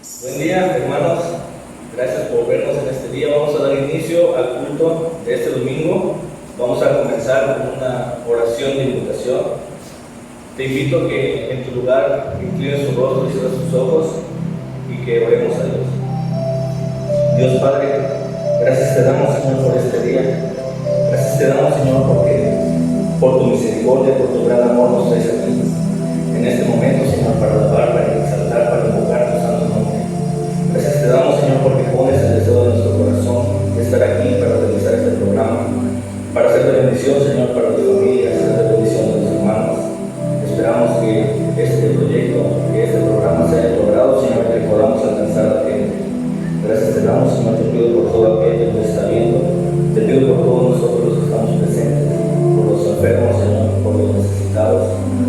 Buen día, hermanos. Gracias por vernos en este día. Vamos a dar inicio al culto de este domingo. Vamos a comenzar con una oración de invitación. Te invito a que en tu lugar inclines tu rostro y cierres tus ojos y que oremos a Dios. Dios Padre, gracias te damos, Señor, por este día. Gracias te damos, Señor, porque por tu misericordia, por tu gran amor nos traes aquí en este momento, Señor, para alabar, para exaltar, para invocar tu santo nombre. Gracias te damos, Señor, porque pones el deseo de nuestro corazón de estar aquí para realizar este programa, para hacer de bendición, Señor, para tu familia, hacer de bendición a los hermanos. Esperamos que este proyecto, que este programa sea logrado, Señor, que podamos alcanzar a la gente. Gracias te damos, Señor, te pido por todo aquel que nos está viendo, te pido por todos nosotros los que estamos presentes, por los enfermos, Señor, por los necesitados,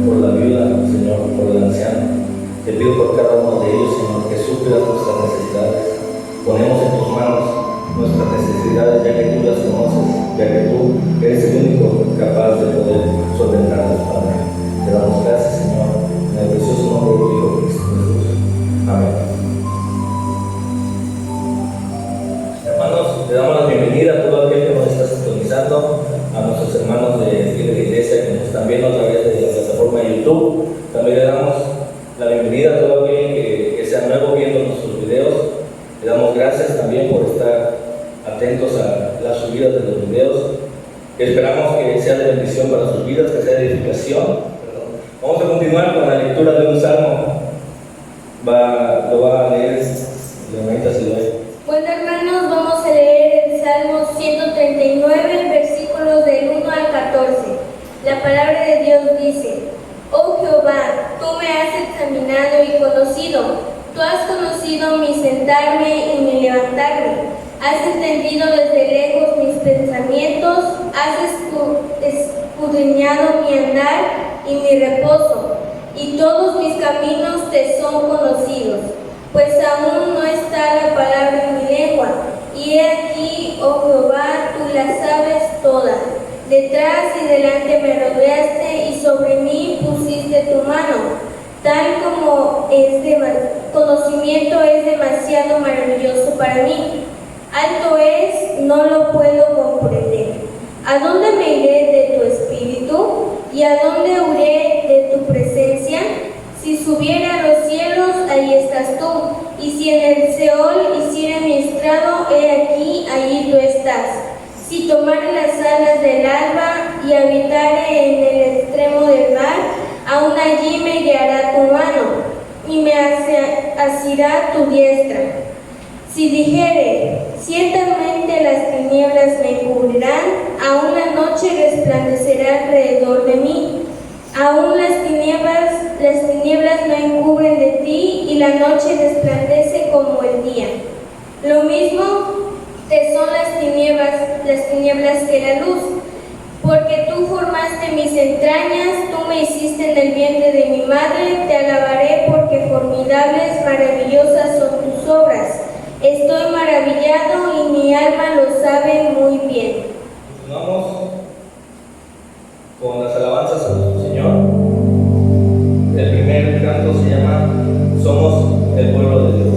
por la viuda, Señor, por el anciano. Te pido por cada uno de ellos, Señor, que supla nuestras necesidades. Ponemos en tus manos nuestras necesidades, ya que tú las conoces, ya que tú eres el único capaz de poder solventarlas, Padre. Te damos gracias, Señor, en el precioso nombre de tu Hijo Cristo Jesús. Amén. Hermanos, le damos la bienvenida a todo aquel que nos está sintonizando, a nuestros hermanos de la iglesia que nos están viendo a través de la plataforma de YouTube. También le damos la bienvenida a todo aquel que sea nuevo viendo nuestros videos. Le damos gracias también por estar atentos a las subidas de los videos. Esperamos que sea de bendición para sus vidas, que sea de edificación. Vamos a continuar con la lectura de un salmo. Lo va a leer la hermanita Silvia. Bueno, hermanos, vamos a leer el Salmo 139, versículos del 1 al 14. La palabra de Dios dice: Oh Jehová, tú me has examinado y conocido. Tú has conocido mi sentarme y mi levantarme. Has entendido desde lejos mis pensamientos. Has escudriñado mi andar y mi reposo. Y todos mis caminos te son conocidos. Pues aún no está la palabra en mi lengua. Y he aquí, oh Jehová, tú la sabes toda. Detrás y delante me rodeaste y sobre mí pusiste tu mano. Tal como conocimiento es demasiado maravilloso para mí. Alto es, no lo puedo comprender. ¿A dónde me iré de tu espíritu? ¿Y a dónde huiré de tu presencia? Si subiera a los cielos, ahí estás tú. Y si en el Seol hiciera mi estrado, he aquí, allí tú estás. Si tomare las alas del alba y habitare en el extremo del mar, aún allí me guiará tu mano y me asirá tu diestra. Si dijere, ciertamente las tinieblas me cubrirán, aún la noche resplandecerá alrededor de mí. Aún las tinieblas no encubren de ti y la noche resplandece como el día. Lo mismo te son las tinieblas que la luz, porque tú formaste mis entrañas, tú me hiciste en el vientre de mi madre. Te alabaré porque formidables, maravillosas son tus obras. Estoy maravillado y mi alma lo sabe muy bien. Continuamos con las alabanzas a nuestro Señor. El primer canto se llama Somos el pueblo de Dios.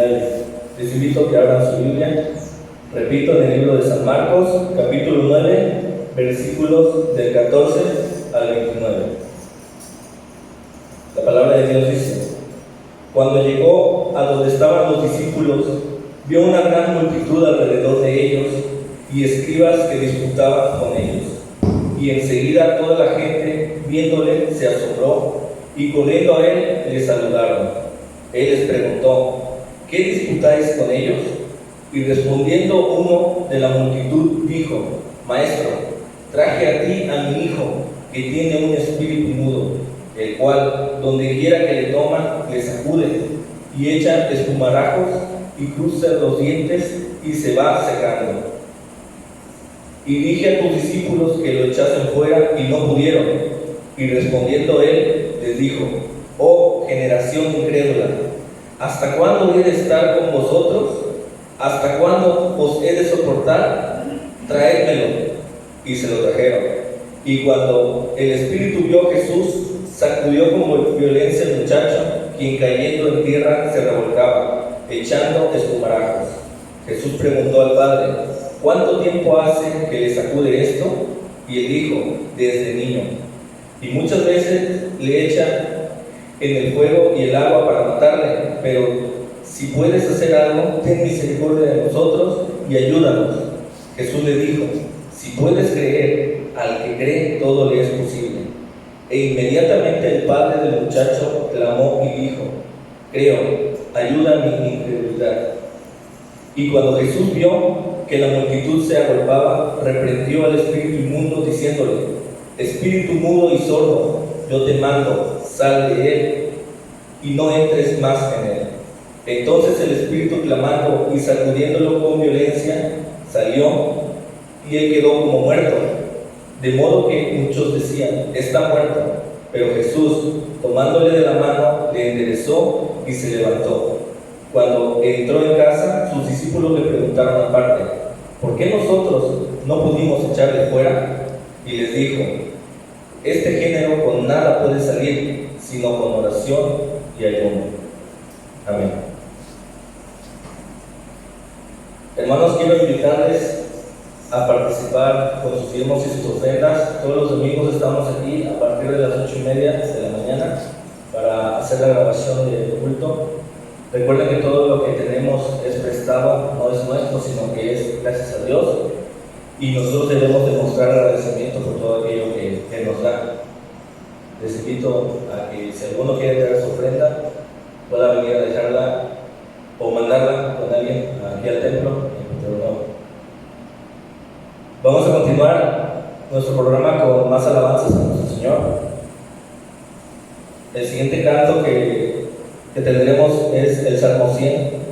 19. Les invito a que abran su Biblia. Repito, en el libro de San Marcos, capítulo 9, versículos del 14 al 29. La palabra de Dios dice: cuando llegó a donde estaban los discípulos, vio una gran multitud alrededor de ellos y escribas que disputaban con ellos. Y enseguida toda la gente, viéndole, se asombró y corriendo a él le saludaron. Él les preguntó: ¿qué disputáis con ellos? Y respondiendo uno de la multitud dijo: Maestro, traje a ti a mi hijo, que tiene un espíritu mudo, el cual, donde quiera que le toman, le sacude, y echa espumarajos, y cruza los dientes, y se va secando. Y dije a tus discípulos que lo echasen fuera, y no pudieron. Y respondiendo él, les dijo: Oh generación incrédula, ¿hasta cuándo he de estar con vosotros? ¿Hasta cuándo os he de soportar? Traédmelo. Y se lo trajeron. Y cuando el espíritu vio a Jesús, sacudió con violencia al muchacho, quien cayendo en tierra se revolcaba, echando espumarajos. Jesús preguntó al padre: ¿cuánto tiempo hace que le sacude esto? Y él dijo: desde niño. Y muchas veces le echan en el fuego y el agua para matarle, pero si puedes hacer algo, ten misericordia de nosotros y ayúdanos. Jesús le dijo: si puedes creer, al que cree todo le es posible. E inmediatamente el padre del muchacho clamó y dijo: creo, ayuda a mi incredulidad. Y cuando Jesús vio que la multitud se agolpaba, reprendió al espíritu inmundo, diciéndole: espíritu mudo y sordo, yo te mando, sal de él y no entres más en él. Entonces el espíritu, clamando y sacudiéndolo con violencia, salió, y él quedó como muerto. De modo que muchos decían: está muerto. Pero Jesús, tomándole de la mano, le enderezó y se levantó. Cuando entró en casa, sus discípulos le preguntaron aparte: ¿por qué nosotros no pudimos echarle fuera? Y les dijo: este género con nada puede salir, sino con oración y ayuno. Amén. Hermanos, quiero invitarles a participar con sus diezmos y sus ofrendas. Todos los domingos estamos aquí a partir de las 8:30 de la mañana para hacer la grabación del culto. Recuerden que todo lo que tenemos es prestado, no es nuestro, sino que es gracias a Dios, y nosotros debemos demostrar agradecimiento por todo aquello que nos da. Les invito a que si alguno quiere traer su ofrenda, pueda venir a dejarla o mandarla con alguien aquí al templo. Vamos a continuar nuestro programa con más alabanzas a nuestro Señor. El siguiente canto que tendremos es el Salmo 100.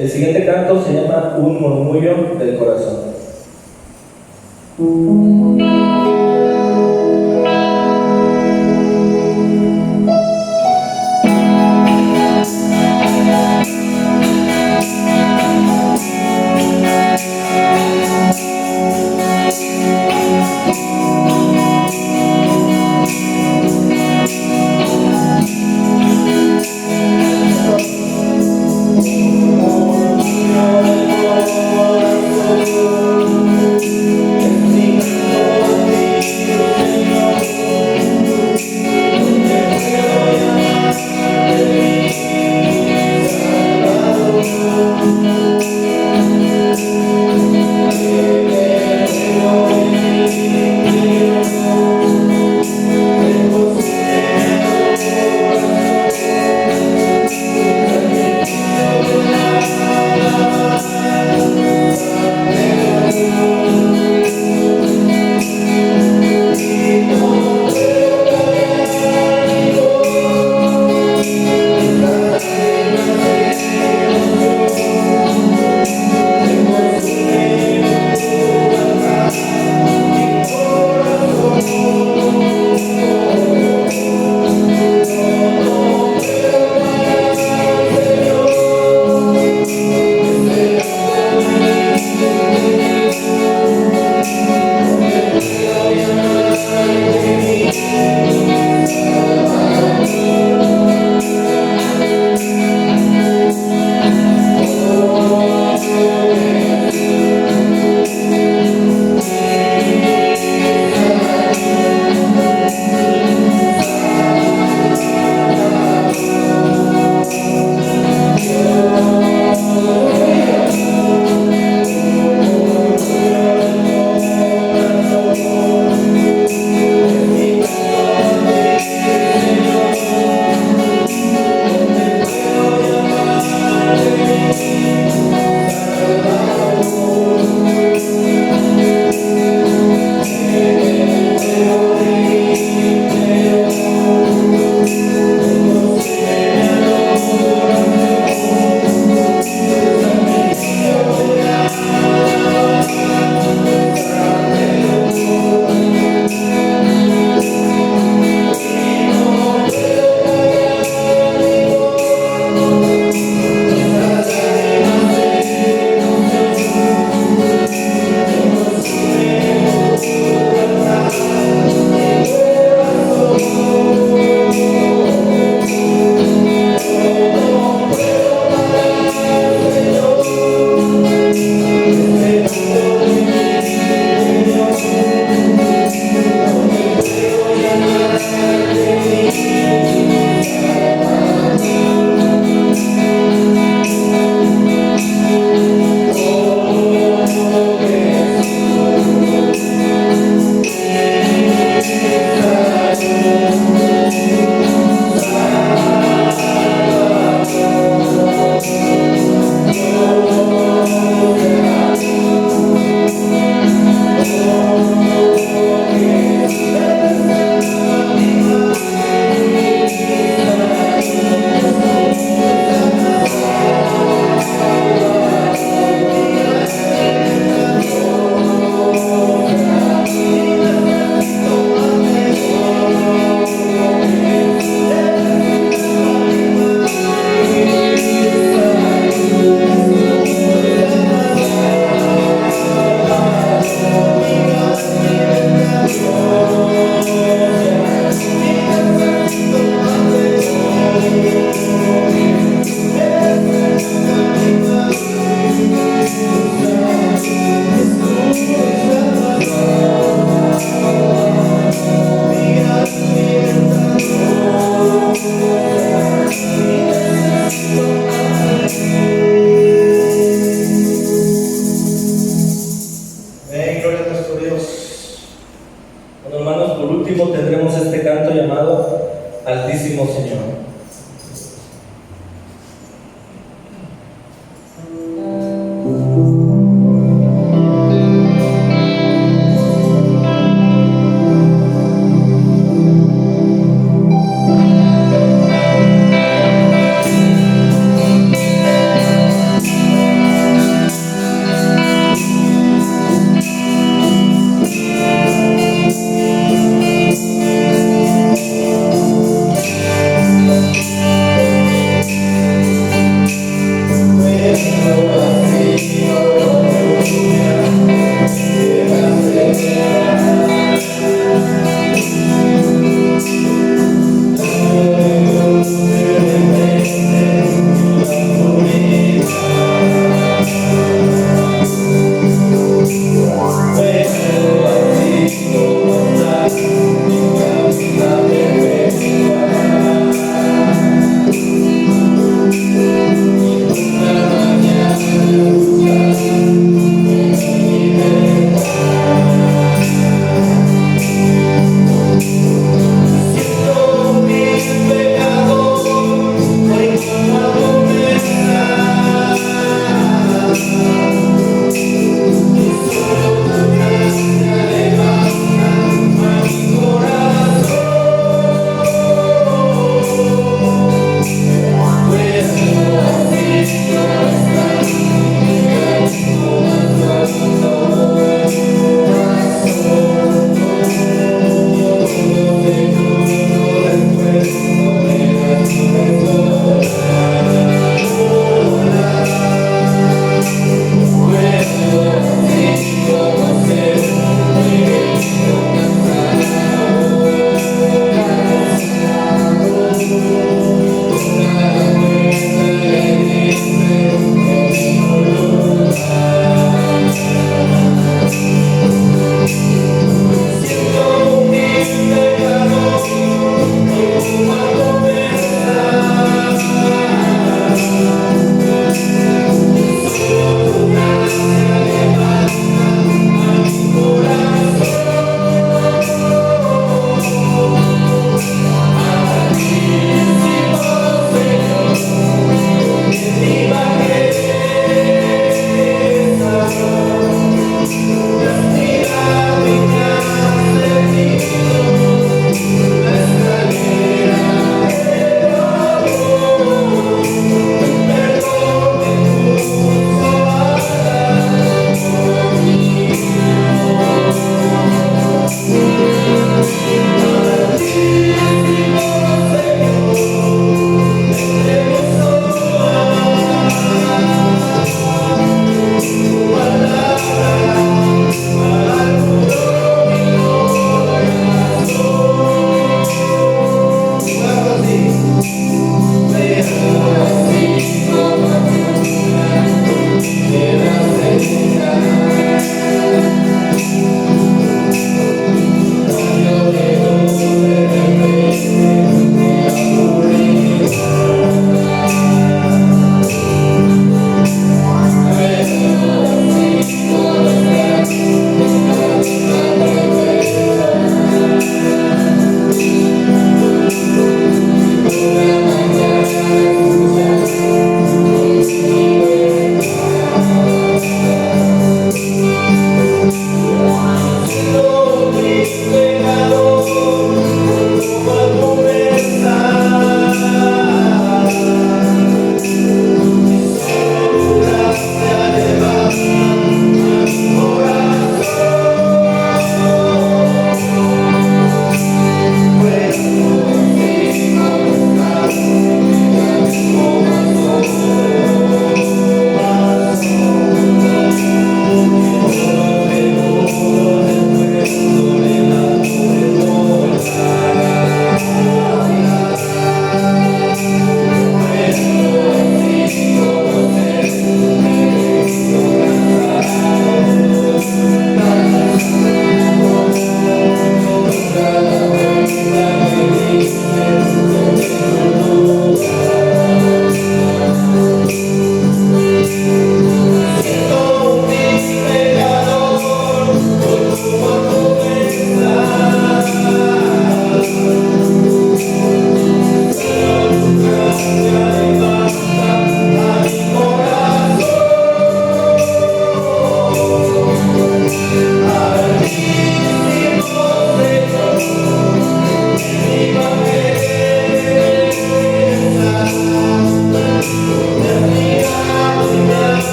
El siguiente canto se llama Un murmullo del corazón.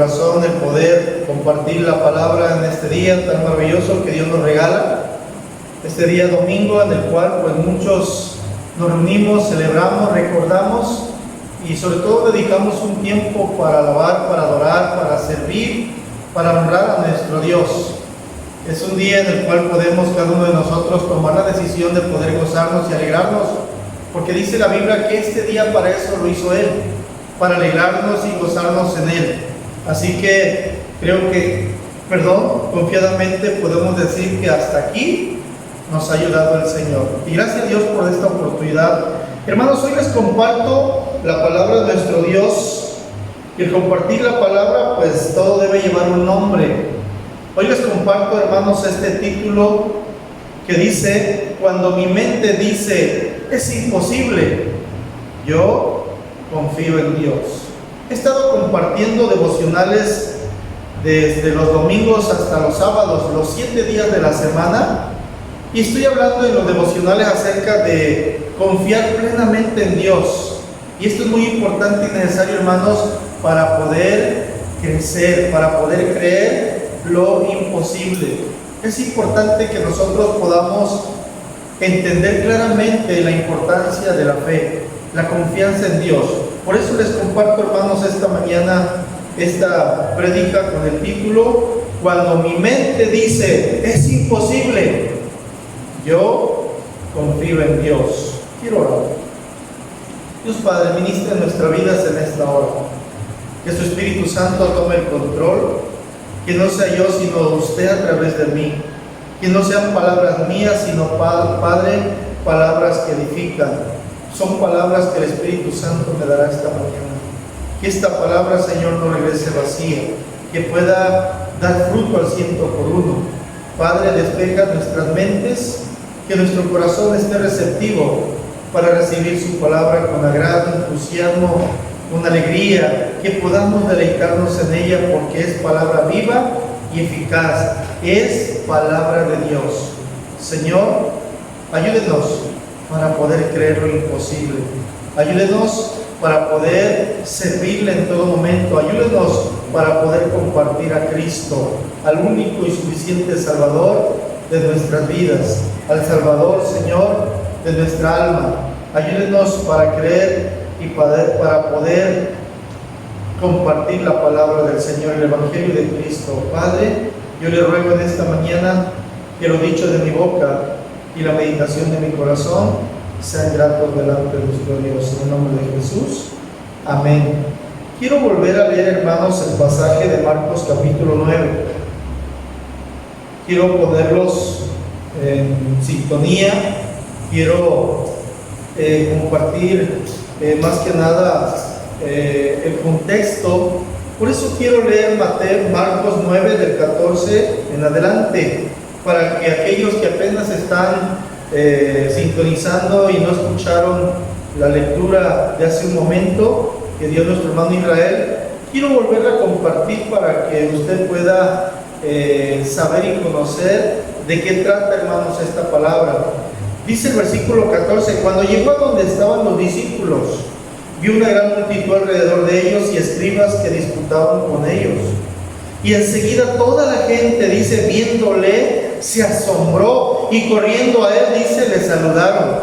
corazón el poder compartir la palabra en este día tan maravilloso que Dios nos regala. Este día domingo en el cual pues muchos nos reunimos, celebramos, recordamos y sobre todo dedicamos un tiempo para alabar, para adorar, para servir, para honrar a nuestro Dios. Es un día en el cual podemos cada uno de nosotros tomar la decisión de poder gozarnos y alegrarnos, porque dice la Biblia que este día para eso lo hizo Él, para alegrarnos y gozarnos en Él. Así que creo que, confiadamente podemos decir que hasta aquí nos ha ayudado el Señor. Y gracias a Dios por esta oportunidad. Hermanos, hoy les comparto la palabra de nuestro Dios. Y el compartir la palabra, pues todo debe llevar un nombre. Hoy les comparto, hermanos, este título que dice: cuando mi mente dice es imposible, yo confío en Dios. He estado compartiendo devocionales desde los domingos hasta los sábados, los 7 días de la semana, y estoy hablando en los devocionales acerca de confiar plenamente en Dios. Y esto es muy importante y necesario, hermanos, para poder crecer, para poder creer lo imposible. Es importante que nosotros podamos entender claramente la importancia de la fe, la confianza en Dios. Por eso les comparto, hermanos, esta mañana esta prédica con el título: cuando mi mente dice es imposible, yo confío en Dios. Quiero orar. Dios Padre, ministra en nuestras vidas en esta hora. Que su Espíritu Santo tome el control. Que no sea yo, sino usted a través de mí. Que no sean palabras mías, sino, Padre, palabras que edifican. Son palabras que el Espíritu Santo me dará esta mañana. Que esta palabra, Señor, no regrese vacía. Que pueda dar fruto al 100 por 1. Padre, despeja nuestras mentes. Que nuestro corazón esté receptivo para recibir su palabra con agrado, entusiasmo, con alegría, que podamos deleitarnos en ella, porque es palabra viva y eficaz, es palabra de Dios. Señor, ayúdenos para poder creer lo imposible, ayúdenos para poder servirle en todo momento, ayúdenos para poder compartir a Cristo, al único y suficiente Salvador de nuestras vidas, al Salvador, Señor, de nuestra alma. Ayúdenos para creer y para poder compartir la palabra del Señor, el Evangelio de Cristo. Padre, yo le ruego en esta mañana que lo dicho de mi boca y la meditación de mi corazón sean gratos delante de nuestro Dios. En el nombre de Jesús, amén. Quiero volver a leer, hermanos, el pasaje de Marcos capítulo 9. Quiero ponerlos en sintonía. Quiero compartir más que nada el contexto. Por eso quiero leer Marcos 9 del 14 en adelante, para que aquellos que apenas están sintonizando y no escucharon la lectura de hace un momento que dio nuestro hermano Israel, quiero volverla a compartir para que usted pueda saber y conocer de qué trata, hermanos, esta palabra. Dice el versículo 14: cuando llegó a donde estaban los discípulos, vio una gran multitud alrededor de ellos y escribas que disputaban con ellos. Y enseguida toda la gente, dice, viéndole, se asombró, y corriendo a él, dice, le saludaron.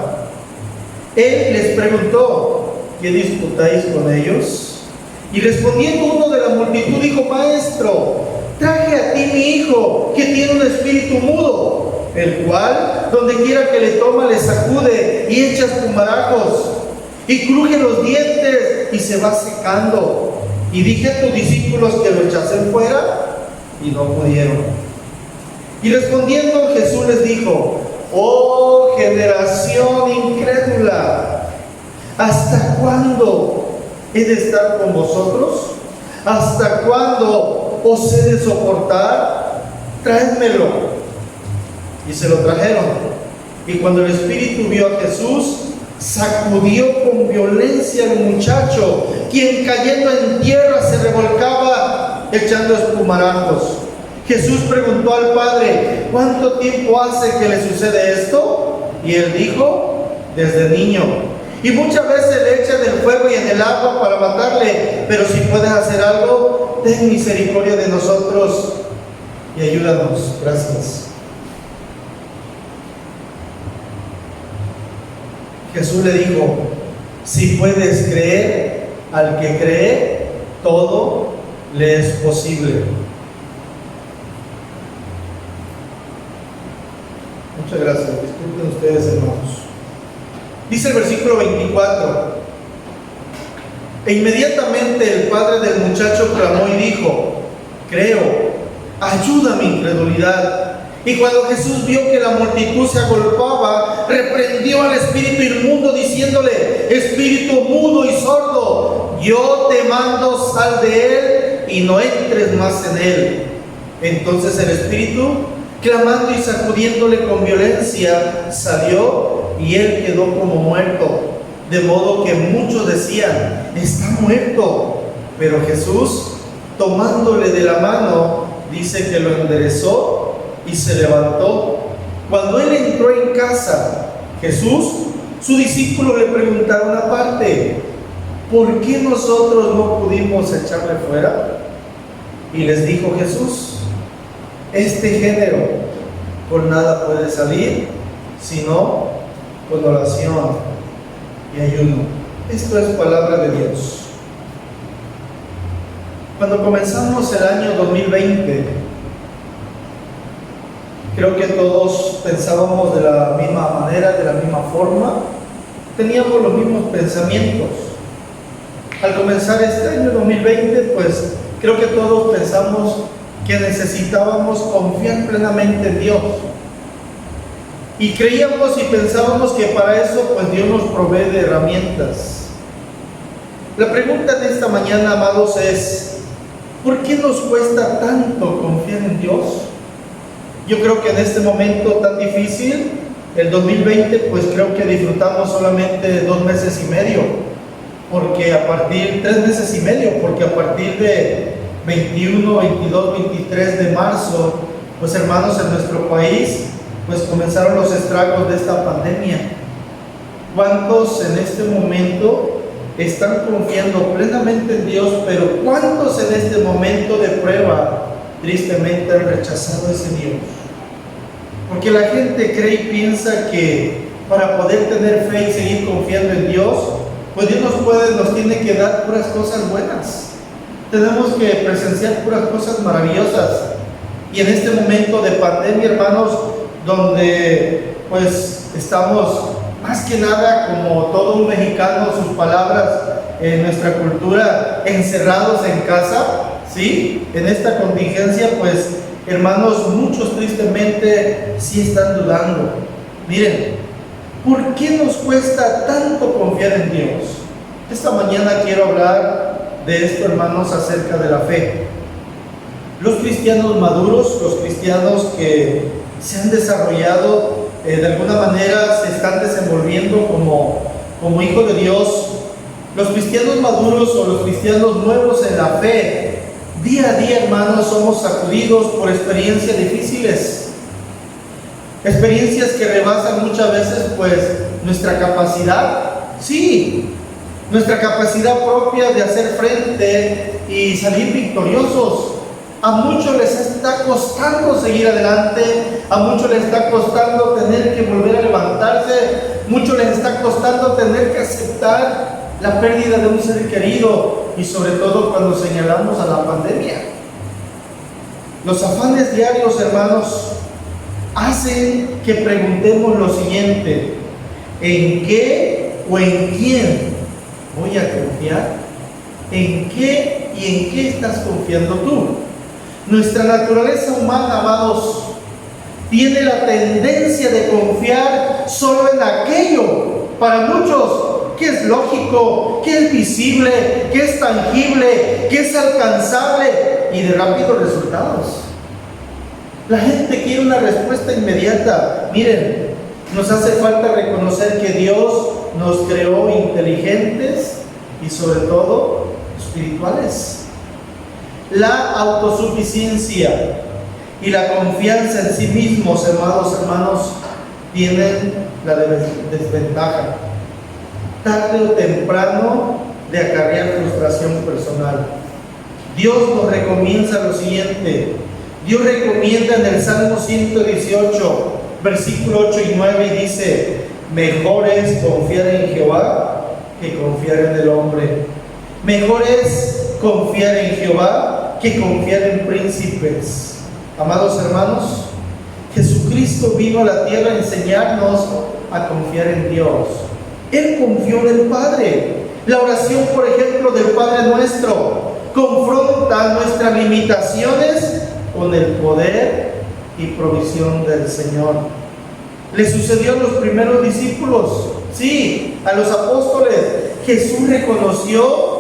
Él les preguntó: ¿qué disputáis con ellos? Y respondiendo uno de la multitud, dijo: Maestro, traje a ti mi hijo, que tiene un espíritu mudo, el cual, donde quiera que le toma, le sacude y echa espumarajos, y cruje los dientes y se va secando. Y dije a tus discípulos que lo echasen fuera, y no pudieron. Y respondiendo Jesús les dijo: oh generación incrédula, ¿hasta cuándo he de estar con vosotros? ¿Hasta cuándo os he de soportar? Traédmelo. Y se lo trajeron. Y cuando el espíritu vio a Jesús, sacudió con violencia al muchacho, quien cayendo en tierra se revolcaba echando espumarajos. Jesús preguntó al padre: ¿cuánto tiempo hace que le sucede esto? Y él dijo: desde niño. Y muchas veces le echan en el fuego y en el agua para matarle, pero si puedes hacer algo, ten misericordia de nosotros y ayúdanos. Gracias. Jesús le dijo, si puedes creer, al que cree, todo le es posible. Muchas gracias. Disculpen ustedes, hermanos. Dice el versículo 24: e inmediatamente el padre del muchacho clamó y dijo, creo, ayuda mi incredulidad. Y cuando Jesús vio que la multitud se agolpaba, reprendió al espíritu inmundo diciéndole, espíritu mudo y sordo, yo te mando, sal de él y no entres más en él. Entonces el espíritu, clamando y sacudiéndole con violencia, salió y él quedó como muerto. De modo que muchos decían, está muerto. Pero Jesús, tomándole de la mano, dice que lo enderezó y se levantó. Cuando él entró en casa, Jesús, su discípulo le preguntaron aparte, ¿por qué nosotros no pudimos echarle fuera? Y les dijo Jesús, este género con nada puede salir, sino con oración y ayuno. Esto es palabra de Dios. Cuando comenzamos el año 2020, creo que todos pensábamos de la misma manera, de la misma forma, teníamos los mismos pensamientos. Al comenzar este año 2020, pues creo que todos pensamos que necesitábamos confiar plenamente en Dios. Y creíamos y pensábamos que para eso pues Dios nos provee de herramientas. La pregunta de esta mañana, amados, es ¿por qué nos cuesta tanto confiar en Dios? Yo creo que en este momento tan difícil, el 2020, pues creo que disfrutamos solamente 2 meses y medio, porque a partir, 3 meses y medio, porque a partir de 21, 22, 23 de marzo, pues hermanos, en nuestro país, pues comenzaron los estragos de esta pandemia. ¿Cuántos en este momento están confiando plenamente en Dios, pero cuántos en este momento de prueba tristemente han rechazado a ese Dios? Porque la gente cree y piensa que para poder tener fe y seguir confiando en Dios, pues Dios nos tiene que dar puras cosas buenas. Tenemos que presenciar puras cosas maravillosas. Y en este momento de pandemia, hermanos, donde pues estamos más que nada, como todo un mexicano, sus palabras, en nuestra cultura, encerrados en casa, ¿sí? En esta contingencia, pues hermanos, muchos tristemente sí están dudando. Miren, ¿por qué nos cuesta tanto confiar en Dios? Esta mañana quiero hablar de esto, hermanos, acerca de la fe. Los cristianos maduros, los cristianos que se han desarrollado, de alguna manera se están desenvolviendo como hijos de Dios. Los cristianos maduros o los cristianos nuevos en la fe, día a día, hermanos, somos sacudidos por experiencias difíciles, experiencias que rebasan muchas veces pues nuestra capacidad, sí, nuestra capacidad propia de hacer frente y salir victoriosos. A muchos les está costando seguir adelante, a muchos les está costando tener que volver a levantarse, muchos les está costando tener que aceptar la pérdida de un ser querido, y sobre todo cuando señalamos a la pandemia. Los afanes diarios, hermanos, hacen que preguntemos lo siguiente: ¿en qué o en quién voy a confiar? ¿En qué y en qué estás confiando tú? Nuestra naturaleza humana, amados, tiene la tendencia de confiar solo en aquello, para muchos, que es lógico, que es visible, que es tangible, que es alcanzable y de rápidos resultados. La gente quiere una respuesta inmediata. Miren, nos hace falta reconocer que Dios nos creó inteligentes y sobre todo espirituales. La autosuficiencia y la confianza en sí mismos, hermanos, tienen la desventaja, tarde o temprano, de acarrear frustración personal. Dios nos recomienda lo siguiente. Dios recomienda en el Salmo 118, versículo 8 y 9, y dice: mejor es confiar en Jehová que confiar en el hombre. Mejor es confiar en Jehová que confiar en príncipes. Amados hermanos, Jesucristo vino a la tierra a enseñarnos a confiar en Dios. Él confió en el Padre. La oración, por ejemplo, del Padre Nuestro confronta nuestras limitaciones con el poder y provisión del Señor. Le sucedió a los primeros discípulos, sí, a los apóstoles. Jesús reconoció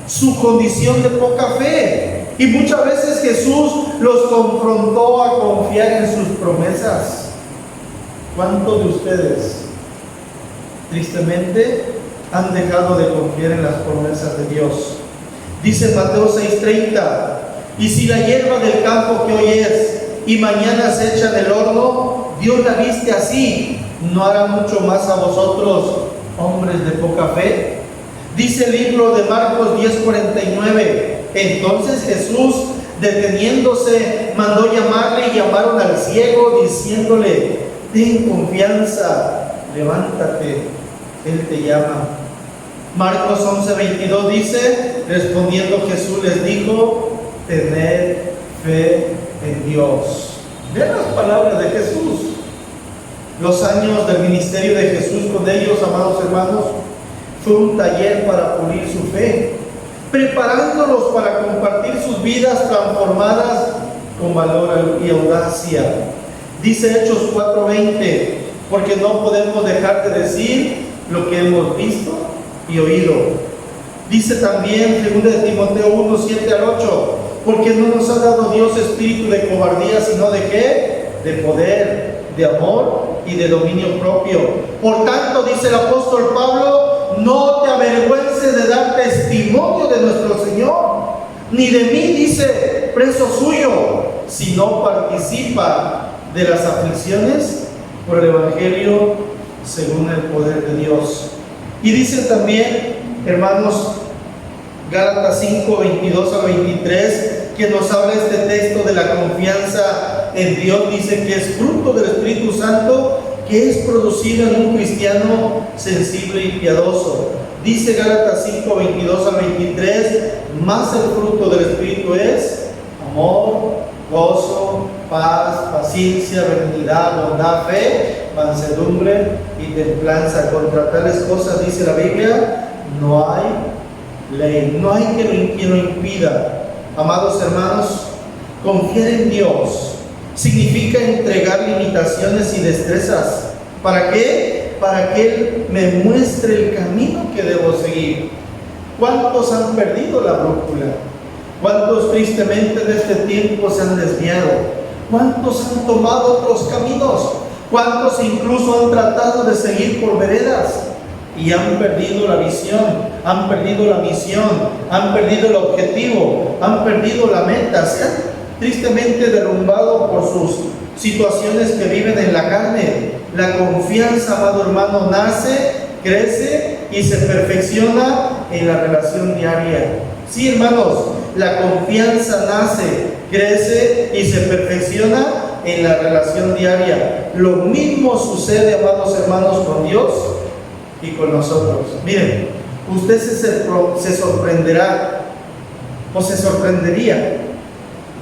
su condición de poca fe y muchas veces Jesús los confrontó a confiar en sus promesas. ¿Cuántos de ustedes, tristemente, han dejado de confiar en las promesas de Dios? Dice Mateo 6:30: y si la hierba del campo que hoy es y mañana se echa en el horno, Dios la viste así, ¿no hará mucho más a vosotros, hombres de poca fe? Dice el libro de Marcos 10:49: entonces Jesús, deteniéndose, mandó llamarle, y llamaron al ciego, diciéndole: ten confianza, levántate, Él te llama. Marcos 11:22 dice: respondiendo Jesús les dijo: tened fe en Dios. Vean las palabras de Jesús. Los años del ministerio de Jesús con ellos, amados hermanos, fue un taller para pulir su fe, preparándolos para compartir sus vidas transformadas con valor y audacia. Dice Hechos 4:20: porque no podemos dejar de decir lo que hemos visto y oído. Dice también 2 Timoteo 1:7-8: porque no nos ha dado Dios espíritu de cobardía, sino de ¿qué? De poder, de amor y de dominio propio. Por tanto, dice el apóstol Pablo: no te avergüences de dar testimonio de nuestro Señor, ni de mí, dice, preso suyo, sino participa de las aflicciones por el Evangelio según el poder de Dios. Y dice también, hermanos, Gálatas 5:22-23, que nos habla este texto de la confianza en Dios. Dice que es fruto del Espíritu Santo, que es producido en un cristiano sensible y piadoso. Dice Gálatas 5:22-23: más el fruto del Espíritu es amor, gozo, paz, paciencia, benignidad, bondad, fe, mansedumbre y templanza. Contra tales cosas, dice la Biblia, no hay ley, no hay quien lo impida. Amados hermanos, confiar en Dios significa entregar limitaciones y destrezas. ¿Para qué? Para que Él me muestre el camino que debo seguir. ¿Cuántos han perdido la brújula? ¿Cuántos tristemente de este tiempo se han desviado? ¿Cuántos han tomado otros caminos? ¿Cuántos incluso han tratado de seguir por veredas y han perdido la visión, han perdido la misión, han perdido el objetivo, han perdido la meta? Se han tristemente derrumbado por sus situaciones que viven en la carne. La confianza, amado hermano, nace, crece y se perfecciona en la relación diaria. Sí, hermanos, la confianza nace, crece y se perfecciona en la relación diaria. Lo mismo sucede, amados hermanos, con Dios y con nosotros. Miren, usted se sorprenderá o se sorprendería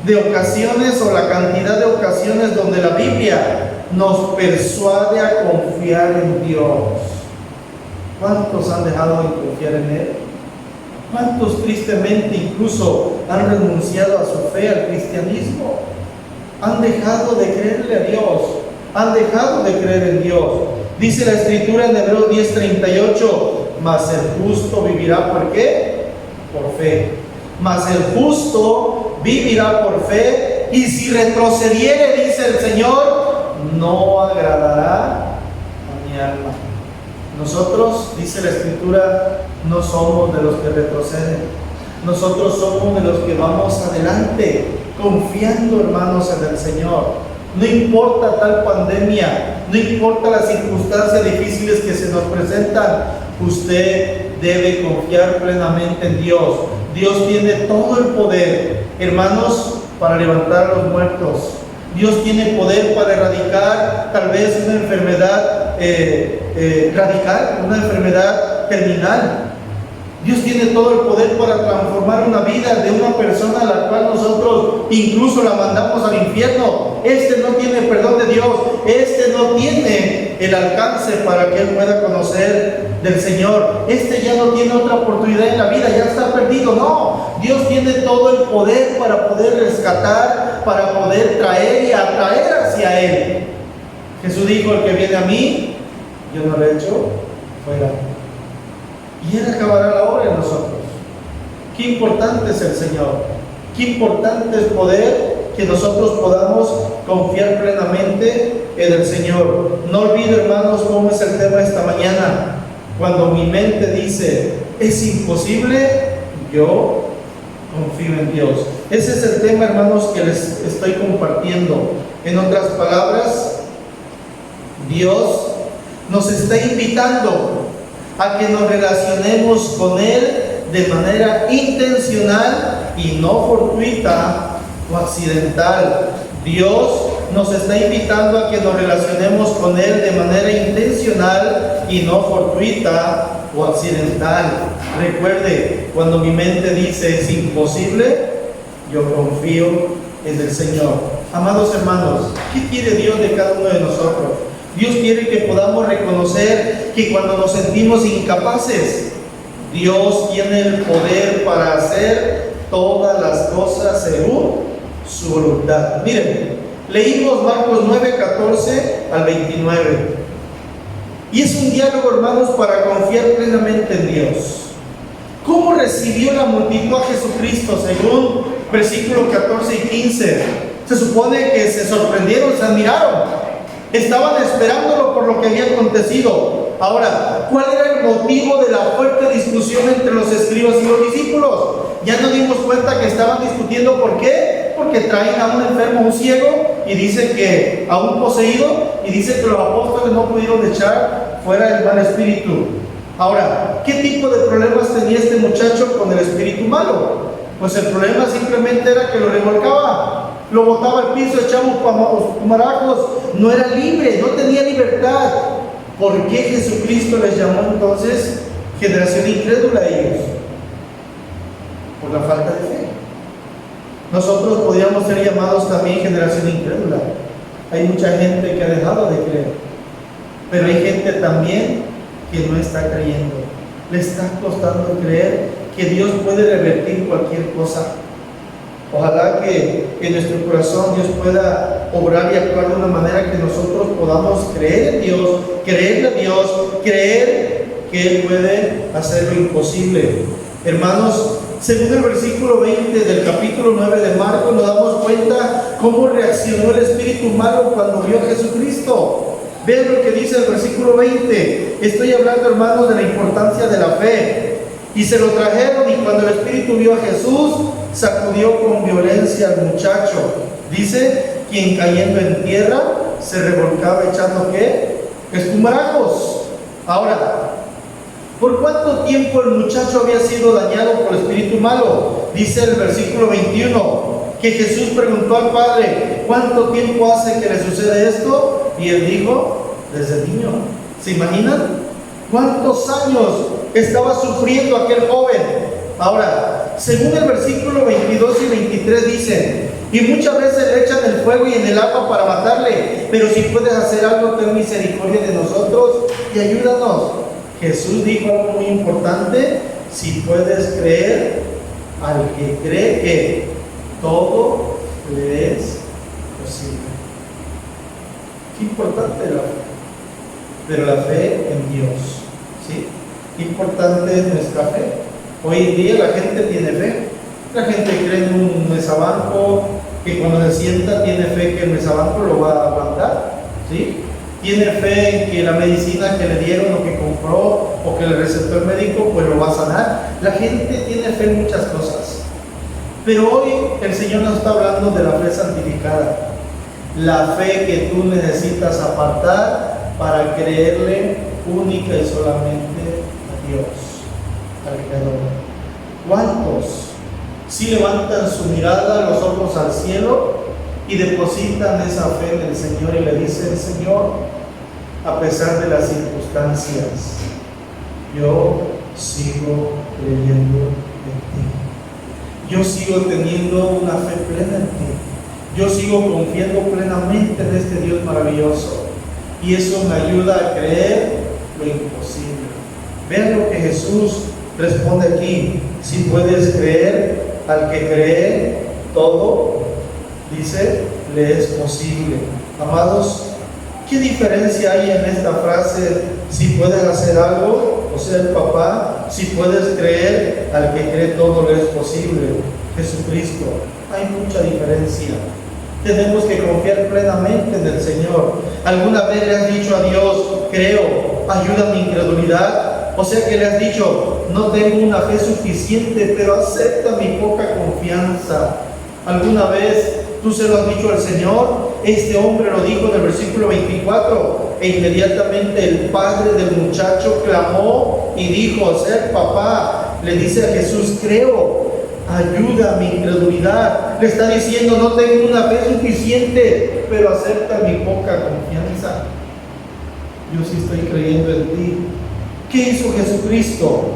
de ocasiones, o la cantidad de ocasiones donde la Biblia nos persuade a confiar en Dios. ¿Cuántos han dejado de confiar en Él? ¿Cuántos tristemente incluso han renunciado a su fe, al cristianismo? Han dejado de creerle a Dios, han dejado de creer en Dios. Dice la Escritura en Hebreos 10:38: mas el justo vivirá ¿por qué? Por fe. Mas el justo vivirá por fe, y si retrocediere, dice el Señor, no agradará a mi alma. Nosotros, dice la Escritura, no somos de los que retroceden. Nosotros somos de los que vamos adelante, confiando, hermanos, en el Señor. No importa tal pandemia, no importa las circunstancias difíciles que se nos presentan, usted debe confiar plenamente en Dios. Dios tiene todo el poder, hermanos, para levantar a los muertos. Dios tiene poder para erradicar tal vez una enfermedad radical, una enfermedad terminal. Dios tiene todo el poder para transformar una vida de una persona a la cual nosotros incluso la mandamos al infierno. Este no tiene perdón de Dios, este no tiene el alcance para que él pueda conocer del Señor. Este ya no tiene otra oportunidad en la vida, ya está perdido. No, Dios tiene todo el poder para poder rescatar, para poder traer y atraer hacia Él. Jesús dijo: el que viene a mí, yo no le echo fuera. Y Él acabará la obra en nosotros. Qué importante es el Señor. Qué importante es poder que nosotros podamos confiar plenamente en el Señor. No olvido, hermanos, cómo es el tema esta mañana. Cuando mi mente dice, es imposible, yo confío en Dios. Ese es el tema, hermanos, que les estoy compartiendo. En otras palabras, Dios nos está invitando a que nos relacionemos con Él de manera intencional y no fortuita o accidental. Dios nos está invitando a que nos relacionemos con Él de manera intencional y no fortuita o accidental. Recuerde, cuando mi mente dice es imposible, yo confío en el Señor. Amados hermanos, ¿qué quiere Dios de cada uno de nosotros? Dios quiere que podamos reconocer que cuando nos sentimos incapaces, Dios tiene el poder para hacer todas las cosas según su voluntad. Miren, leímos Marcos 9, 14 al 29. Y es un diálogo, hermanos, para confiar plenamente en Dios. ¿Cómo recibió la multitud a Jesucristo? Según versículos 14 y 15. Se supone que se sorprendieron, se admiraron. Estaban esperándolo por lo que había acontecido. Ahora, ¿cuál era el motivo de la fuerte discusión entre los escribas y los discípulos? Ya nos dimos cuenta que estaban discutiendo. ¿Por qué? Porque traen a un enfermo, un ciego, y dicen que a un poseído, y dicen que los apóstoles no pudieron echar fuera el mal espíritu. Ahora, ¿qué tipo de problemas tenía este muchacho con el espíritu malo? Pues el problema simplemente era que lo revolcaba, lo botaba al piso, echaba humarajos, no era libre, no tenía libertad. ¿Por qué Jesucristo les llamó entonces generación incrédula a ellos? Por la falta de fe. Nosotros podríamos ser llamados también generación incrédula. Hay mucha gente que ha dejado de creer, pero hay gente también que no está creyendo. Le está costando creer que Dios puede revertir cualquier cosa. Ojalá que en nuestro corazón Dios pueda obrar y actuar de una manera que nosotros podamos creer en Dios, creerle a Dios, creer que Él puede hacer lo imposible. Hermanos, según el versículo 20 del capítulo 9 de Marcos, nos damos cuenta cómo reaccionó el espíritu malo cuando vio a Jesucristo. Vean lo que dice el versículo 20. Estoy hablando, hermanos, de la importancia de la fe. Y se lo trajeron, y cuando el espíritu vio a Jesús, sacudió con violencia al muchacho. Dice, quien cayendo en tierra se revolcaba echando ¿qué? Espumarajos. Ahora, ¿por cuánto tiempo el muchacho había sido dañado por el espíritu malo? Dice el versículo 21 que Jesús preguntó al padre, ¿cuánto tiempo hace que le sucede esto? Y él dijo, desde niño. ¿Se imaginan? ¿Cuántos años estaba sufriendo aquel joven? Ahora, según el versículo 22 y 23 dicen, y muchas veces le echan el fuego y en el agua para matarle, pero si puedes hacer algo, ten misericordia de nosotros y ayúdanos. Jesús dijo algo muy importante: si puedes creer, al que cree que todo le es posible. Qué importante la fe, pero la fe en Dios, ¿sí? Qué importante es nuestra fe. Hoy en día la gente tiene fe. La gente cree en un mesabanco que cuando se sienta tiene fe que el mesabanco lo va a aguantar, ¿sí? Tiene fe en que la medicina que le dieron o que compró o que le recetó el médico pues lo va a sanar. La gente tiene fe en muchas cosas. Pero hoy el Señor nos está hablando de la fe santificada. La fe que tú necesitas apartar para creerle única y solamente a Dios. al Creador? ¿Cuántos sí levantan su mirada, los ojos al cielo y depositan esa fe en el Señor y le dicen: Señor, a pesar de las circunstancias, yo sigo creyendo en ti, yo sigo teniendo una fe plena en ti, yo sigo confiando plenamente en este Dios maravilloso, y eso me ayuda a creer lo imposible? Vean lo que Jesús responde aquí: si puedes creer, al que cree, todo, dice, le es posible. Amados, ¿qué diferencia hay en esta frase? Si puedes hacer algo, o sea, el papá, si puedes creer, al que cree todo le es posible. Jesucristo, hay mucha diferencia. Tenemos que confiar plenamente en el Señor. ¿Alguna vez le has dicho a Dios: creo, ayuda a mi incredulidad? O sea que le has dicho: no tengo una fe suficiente, pero acepta mi poca confianza. ¿Alguna vez tú se lo has dicho al Señor? Este hombre lo dijo en el versículo 24, e inmediatamente el padre del muchacho clamó y dijo: o sea, el papá le dice a Jesús: creo, ayuda a mi incredulidad. Le está diciendo: no tengo una fe suficiente, pero acepta mi poca confianza. Yo sí estoy creyendo en ti. ¿Qué hizo Jesucristo?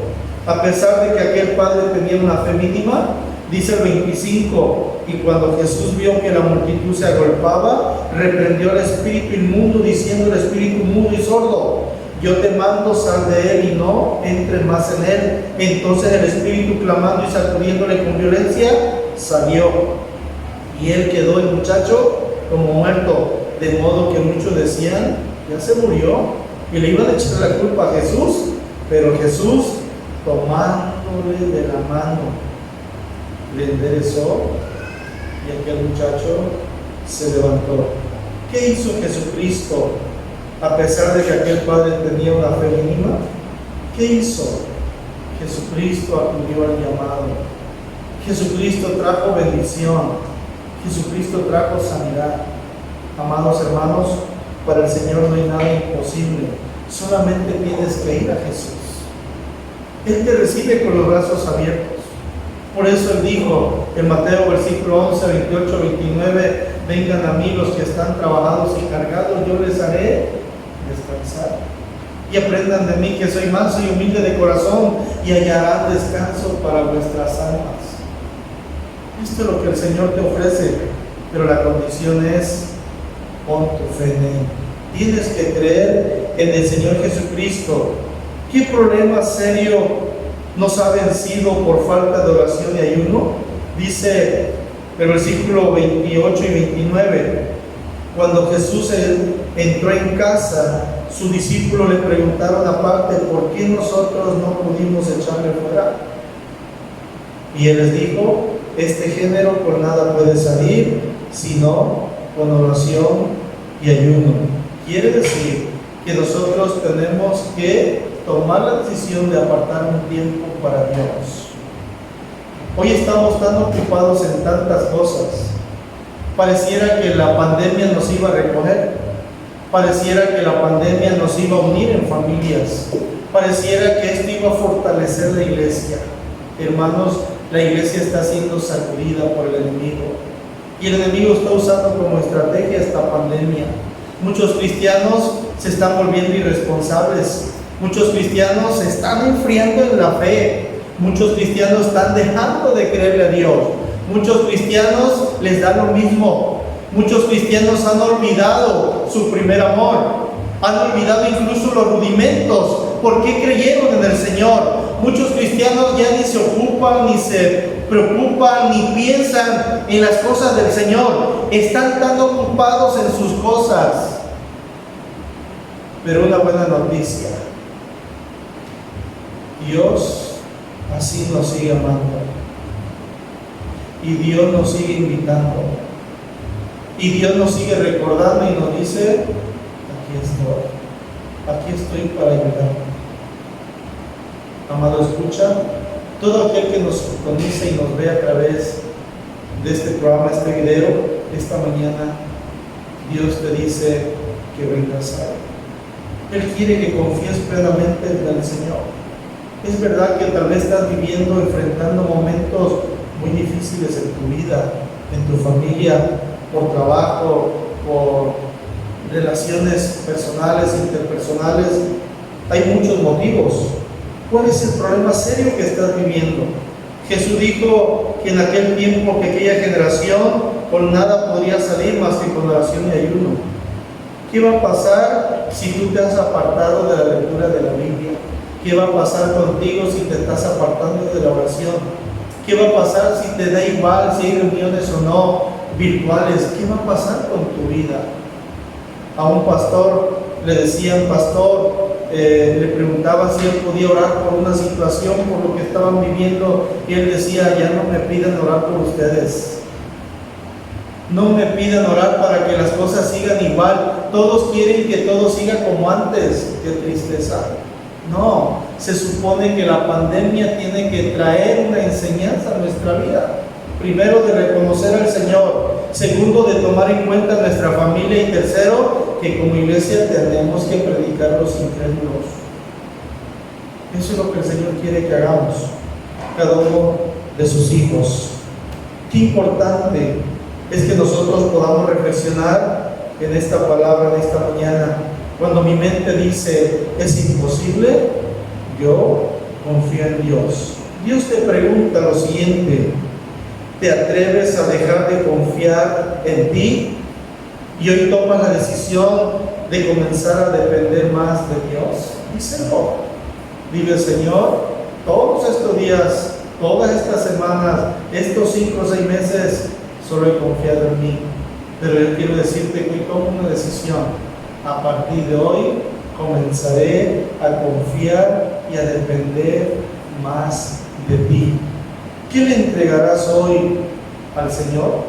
A pesar de que aquel padre tenía una fe mínima, dice el 25, y cuando Jesús vio que la multitud se agolpaba, reprendió al espíritu inmundo, diciendo al espíritu mudo y sordo: yo te mando, sal de él y no entres más en él. Entonces el espíritu, clamando y sacudiéndole con violencia, salió, y él quedó, el muchacho, como muerto, de modo que muchos decían: ya se murió, y le iban a echar la culpa a Jesús. Pero Jesús, tomándole de la mano, le enderezó, y aquel muchacho se levantó. ¿Qué hizo Jesucristo? A pesar de que aquel padre tenía una fe mínima, ¿qué hizo? Jesucristo acudió al llamado. Jesucristo trajo bendición. Jesucristo trajo sanidad. Amados hermanos, para el Señor no hay nada imposible. Solamente tienes que ir a Jesús. Él te recibe con los brazos abiertos. Por eso Él dijo en Mateo versículo 11, 28, 29: vengan a mí los que están trabajados y cargados, yo les haré descansar. Y aprendan de mí, que soy manso y humilde de corazón, y hallarán descanso para vuestras almas. Esto es lo que el Señor te ofrece, pero la condición es: pon tu fe en Él. Tienes que creer en el Señor Jesucristo. ¿Qué problema serio nos ha vencido por falta de oración y ayuno? Dice el versículo 28 y 29: cuando Jesús entró en casa, sus discípulos le preguntaron aparte: ¿por qué nosotros no pudimos echarle fuera? Y Él les dijo: este género por nada puede salir, sino con oración y ayuno. Quiere decir que nosotros tenemos que tomar la decisión de apartar un tiempo para Dios. Hoy estamos tan ocupados en tantas cosas. Pareciera que la pandemia nos iba a recoger. Pareciera que la pandemia nos iba a unir en familias. Pareciera que esto iba a fortalecer la iglesia. Hermanos, la iglesia está siendo sacudida por el enemigo. Y el enemigo está usando como estrategia esta pandemia. Muchos cristianos se están volviendo irresponsables. Muchos cristianos se están enfriando en la fe. Muchos cristianos están dejando de creerle a Dios. Muchos cristianos les da lo mismo. Muchos cristianos han olvidado su primer amor. Han olvidado incluso los rudimentos. ¿Por qué creyeron en el Señor? Muchos cristianos ya ni se ocupan, ni se preocupan, ni piensan en las cosas del Señor. Están tan ocupados en sus cosas. Pero una buena noticia: Dios así nos sigue amando, y Dios nos sigue invitando, y Dios nos sigue recordando y nos dice: aquí estoy para ayudarte. Amado, escucha, todo aquel que nos sintoniza y nos ve a través de este programa, este video, esta mañana, Dios te dice que vengas a Él. Él quiere que confíes plenamente en el Señor. Es verdad que tal vez estás viviendo, enfrentando momentos muy difíciles en tu vida, en tu familia, por trabajo, por relaciones personales, interpersonales. Hay muchos motivos. ¿Cuál es el problema serio que estás viviendo? Jesús dijo que en aquel tiempo, que aquella generación, con nada podría salir más que con oración y ayuno. ¿Qué va a pasar si tú te has apartado de la lectura de la Biblia? ¿Qué va a pasar contigo si te estás apartando de la oración? ¿Qué va a pasar si te da igual si hay reuniones o no virtuales? ¿Qué va a pasar con tu vida? A un pastor le decían, pastor, le preguntaba si él podía orar por una situación, por lo que estaban viviendo, y él decía, ya no me pidan orar por ustedes. No me pidan orar para que las cosas sigan igual. Todos quieren que todo siga como antes. Qué tristeza. No, se supone que la pandemia tiene que traer una enseñanza a nuestra vida. Primero, de reconocer al Señor. Segundo, de tomar en cuenta nuestra familia. Y tercero, que como iglesia tenemos que predicar a los incrédulos. Eso es lo que el Señor quiere que hagamos, cada uno de sus hijos. Qué importante es que nosotros podamos reflexionar en esta palabra de esta mañana. Cuando mi mente dice, es imposible, yo confío en Dios. Dios te pregunta lo siguiente: ¿te atreves a dejar de confiar en ti? Y hoy tomas la decisión de comenzar a depender más de Dios. Díselo. Dile, Señor, todos estos días, todas estas semanas, estos 5 o 6 meses, solo he confiado en mí. Pero yo quiero decirte que hoy tomo una decisión. A partir de hoy comenzaré a confiar y a depender más de ti. ¿Qué le entregarás hoy al Señor?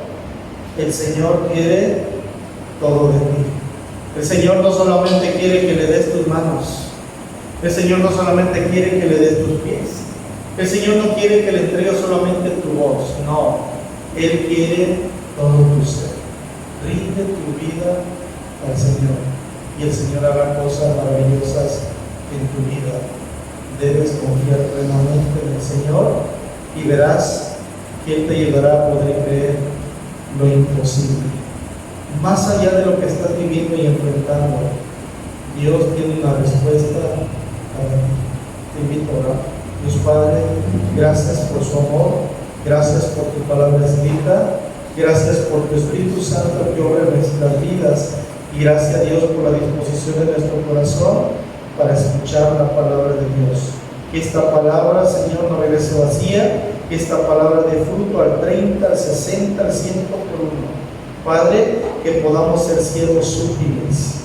El Señor quiere todo de ti. El Señor no solamente quiere que le des tus manos. El Señor no solamente quiere que le des tus pies. El Señor no quiere que le entregues solamente tu voz. No, Él quiere todo tu ser. Rinde tu vida al Señor y el Señor hará cosas maravillosas en tu vida. Debes confiar plenamente en el Señor y verás que Él te ayudará a poder creer lo imposible. Más allá de lo que estás viviendo y enfrentando, Dios tiene una respuesta para ti. Te invito a orar. Dios Padre, gracias por su amor, gracias por tu palabra escrita, gracias por tu Espíritu Santo que obra en nuestras vidas, y gracias a Dios por la disposición de nuestro corazón para escuchar la palabra de Dios. Que esta palabra, Señor, no regrese vacía, que esta palabra dé fruto al 30, al 60, al 100 por uno. Padre, que podamos ser siervos útiles,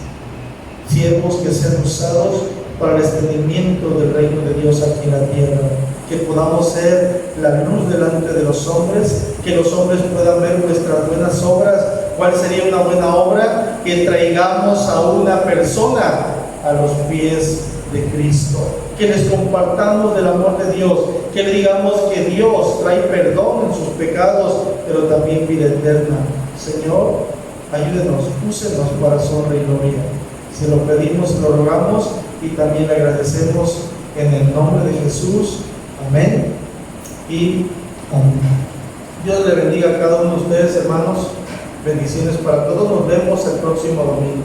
siervos que sean usados para el extendimiento del reino de Dios aquí en la tierra, que podamos ser la luz delante de los hombres, que los hombres puedan ver nuestras buenas obras. ¿Cuál sería una buena obra? Que traigamos a una persona a los pies de Cristo, que les compartamos del amor de Dios, que le digamos que Dios trae perdón en sus pecados, pero también vida eterna. Señor, ayúdenos, úsenos para su honra y gloria. Se lo pedimos, se lo rogamos y también le agradecemos en el nombre de Jesús. Amén y amén. Dios le bendiga a cada uno de ustedes, hermanos. Bendiciones para todos. Nos vemos el próximo domingo.